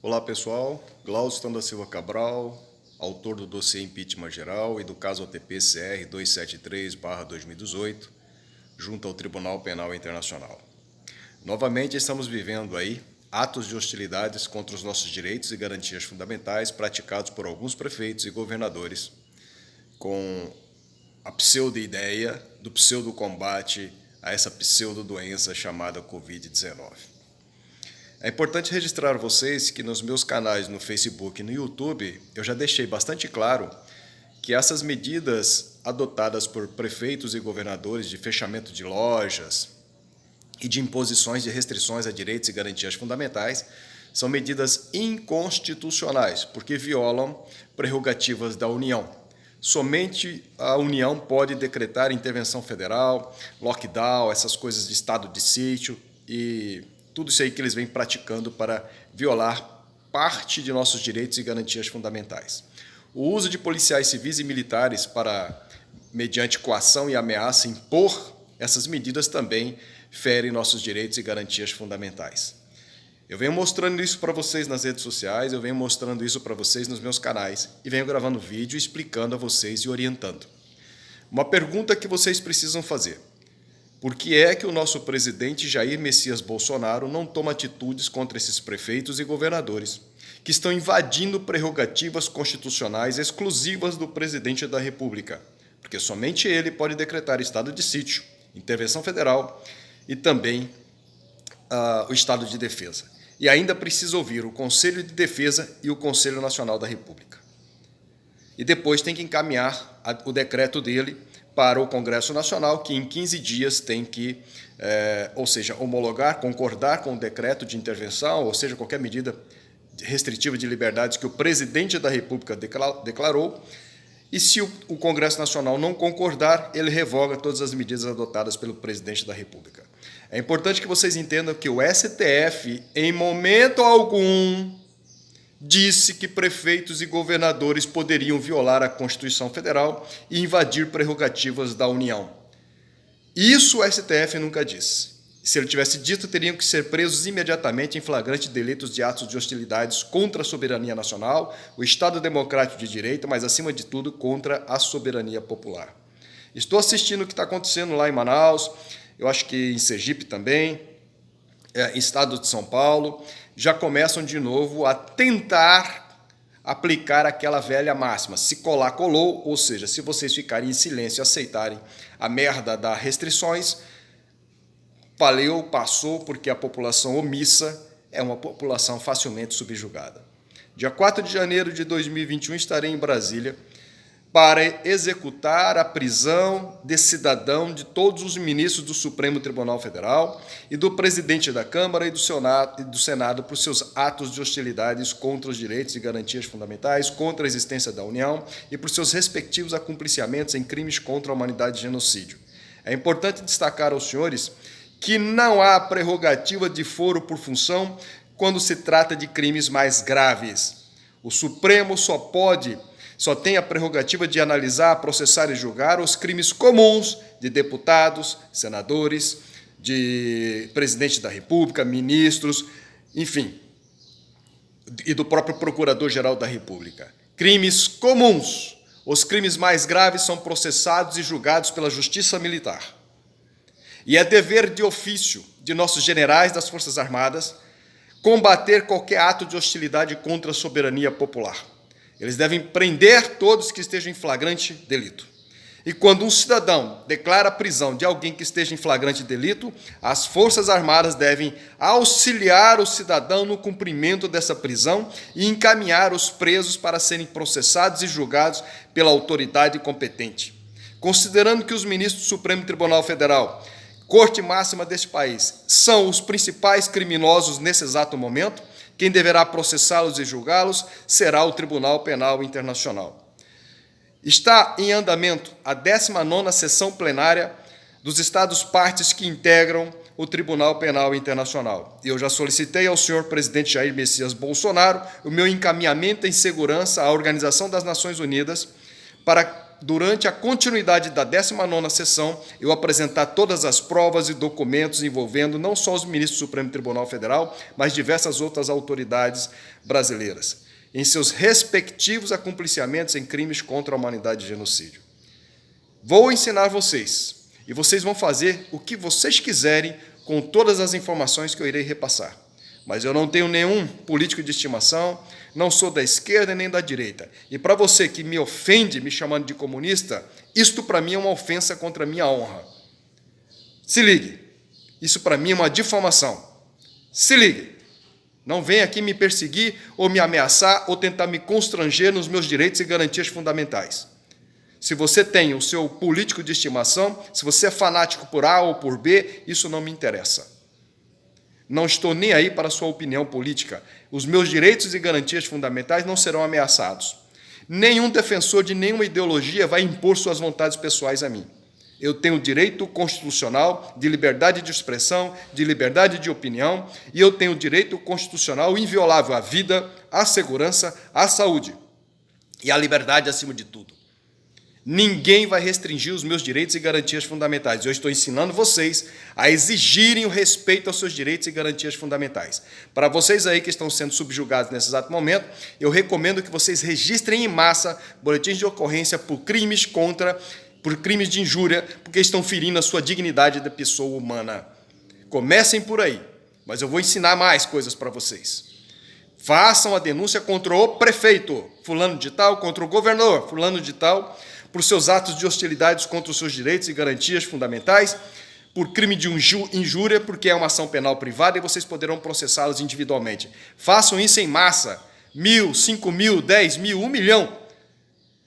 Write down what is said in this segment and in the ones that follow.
Olá pessoal, Glauston da Silva Cabral, autor do dossiê Impeachment Geral e do caso OTP-CR 273/2018, junto ao Tribunal Penal Internacional. Novamente estamos vivendo aí atos de hostilidades contra os nossos direitos e garantias fundamentais praticados por alguns prefeitos e governadores com a pseudo-ideia do pseudo-combate a essa pseudo-doença chamada Covid-19. É importante registrar a vocês que nos meus canais no Facebook e no YouTube eu já deixei bastante claro que essas medidas adotadas por prefeitos e governadores de fechamento de lojas e de imposições de restrições a direitos e garantias fundamentais são medidas inconstitucionais, porque violam prerrogativas da União. Somente a União pode decretar intervenção federal, lockdown, essas coisas de estado de sítio e tudo isso aí que eles vêm praticando para violar parte de nossos direitos e garantias fundamentais. O uso de policiais civis e militares para, mediante coação e ameaça, impor essas medidas também fere nossos direitos e garantias fundamentais. Eu venho mostrando isso para vocês nas redes sociais, eu venho mostrando isso para vocês nos meus canais e venho gravando vídeo explicando a vocês e orientando. Uma pergunta que vocês precisam fazer: por que é que o nosso presidente Jair Messias Bolsonaro não toma atitudes contra esses prefeitos e governadores que estão invadindo prerrogativas constitucionais exclusivas do presidente da República? Porque somente ele pode decretar estado de sítio, intervenção federal e também o estado de defesa. E ainda precisa ouvir o Conselho de Defesa e o Conselho Nacional da República. E depois tem que encaminhar o decreto dele para o Congresso Nacional, que em 15 dias tem que, ou seja, homologar, concordar com o decreto de intervenção, ou seja, qualquer medida restritiva de liberdades que o presidente da República declarou, e se o Congresso Nacional não concordar, ele revoga todas as medidas adotadas pelo presidente da República. É importante que vocês entendam que o STF, em momento algum, disse que prefeitos e governadores poderiam violar a Constituição Federal e invadir prerrogativas da União. Isso o STF nunca disse. Se ele tivesse dito, teriam que ser presos imediatamente em flagrante delitos de atos de hostilidades contra a soberania nacional, o Estado Democrático de Direito, mas, acima de tudo, contra a soberania popular. Estou assistindo o que está acontecendo lá em Manaus, eu acho que em Sergipe também, em estado de São Paulo, já começam de novo a tentar aplicar aquela velha máxima: se colar, colou, ou seja, se vocês ficarem em silêncio e aceitarem a merda das restrições, valeu, passou, porque a população omissa é uma população facilmente subjugada. Dia 4 de janeiro de 2021 estarei em Brasília para executar a prisão desse cidadão, de todos os ministros do Supremo Tribunal Federal e do presidente da Câmara e do Senado por seus atos de hostilidades contra os direitos e garantias fundamentais, contra a existência da União e por seus respectivos acumpliciamentos em crimes contra a humanidade e genocídio. É importante destacar aos senhores que não há prerrogativa de foro por função quando se trata de crimes mais graves. O Supremo só tem a prerrogativa de analisar, processar e julgar os crimes comuns de deputados, senadores, de presidente da República, ministros, enfim, e do próprio Procurador-Geral da República. Crimes comuns. Os crimes mais graves são processados e julgados pela Justiça Militar. E é dever de ofício de nossos generais das Forças Armadas combater qualquer ato de hostilidade contra a soberania popular. Eles devem prender todos que estejam em flagrante delito. E quando um cidadão declara a prisão de alguém que esteja em flagrante delito, as Forças Armadas devem auxiliar o cidadão no cumprimento dessa prisão e encaminhar os presos para serem processados e julgados pela autoridade competente. Considerando que os ministros do Supremo Tribunal Federal, Corte Máxima deste país, são os principais criminosos nesse exato momento, quem deverá processá-los e julgá-los será o Tribunal Penal Internacional. Está em andamento a 19ª sessão plenária dos Estados-partes que integram o Tribunal Penal Internacional. Eu já solicitei ao senhor presidente Jair Messias Bolsonaro o meu encaminhamento em segurança à Organização das Nações Unidas para durante a continuidade da 19ª sessão, eu apresentar todas as provas e documentos envolvendo não só os ministros do Supremo Tribunal Federal, mas diversas outras autoridades brasileiras, em seus respectivos acompliciamentos em crimes contra a humanidade e genocídio. Vou ensinar vocês, e vocês vão fazer o que vocês quiserem com todas as informações que eu irei repassar. Mas eu não tenho nenhum político de estimação, não sou da esquerda nem da direita. E para você que me ofende me chamando de comunista, isto para mim é uma ofensa contra a minha honra. Se ligue, isso para mim é uma difamação. Se ligue, não venha aqui me perseguir ou me ameaçar ou tentar me constranger nos meus direitos e garantias fundamentais. Se você tem o seu político de estimação, se você é fanático por A ou por B, isso não me interessa. Não estou nem aí para a sua opinião política. Os meus direitos e garantias fundamentais não serão ameaçados. Nenhum defensor de nenhuma ideologia vai impor suas vontades pessoais a mim. Eu tenho direito constitucional de liberdade de expressão, de liberdade de opinião, e eu tenho direito constitucional inviolável à vida, à segurança, à saúde e à liberdade acima de tudo. Ninguém vai restringir os meus direitos e garantias fundamentais. Eu estou ensinando vocês a exigirem o respeito aos seus direitos e garantias fundamentais. Para vocês aí que estão sendo subjugados nesse exato momento, eu recomendo que vocês registrem em massa boletins de ocorrência por crimes de injúria, porque estão ferindo a sua dignidade da pessoa humana. Comecem por aí, mas eu vou ensinar mais coisas para vocês. Façam a denúncia contra o prefeito, fulano de tal, contra o governador, fulano de tal, por seus atos de hostilidades contra os seus direitos e garantias fundamentais, por crime de injúria, porque é uma ação penal privada e vocês poderão processá-los individualmente. Façam isso em massa, 1.000, 5.000, 10.000, 1 milhão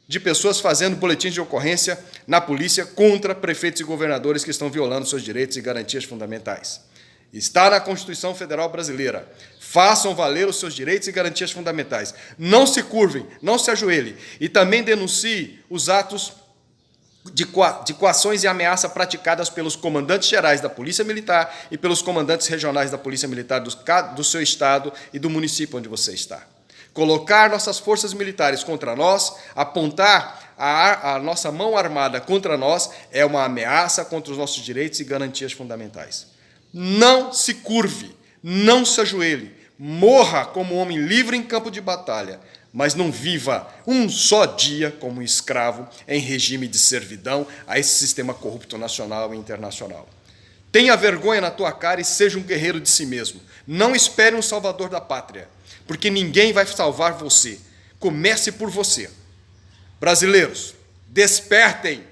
de pessoas fazendo boletins de ocorrência na polícia contra prefeitos e governadores que estão violando seus direitos e garantias fundamentais. Está na Constituição Federal Brasileira. Façam valer os seus direitos e garantias fundamentais. Não se curvem, não se ajoelhem. E também denuncie os atos de coações e ameaça praticadas pelos comandantes gerais da Polícia Militar e pelos comandantes regionais da Polícia Militar do seu estado e do município onde você está. Colocar nossas forças militares contra nós, apontar a nossa mão armada contra nós, é uma ameaça contra os nossos direitos e garantias fundamentais. Não se curve, não se ajoelhe, morra como homem livre em campo de batalha, mas não viva um só dia como um escravo em regime de servidão a esse sistema corrupto nacional e internacional. Tenha vergonha na tua cara e seja um guerreiro de si mesmo. Não espere um salvador da pátria, porque ninguém vai salvar você. Comece por você. Brasileiros, despertem!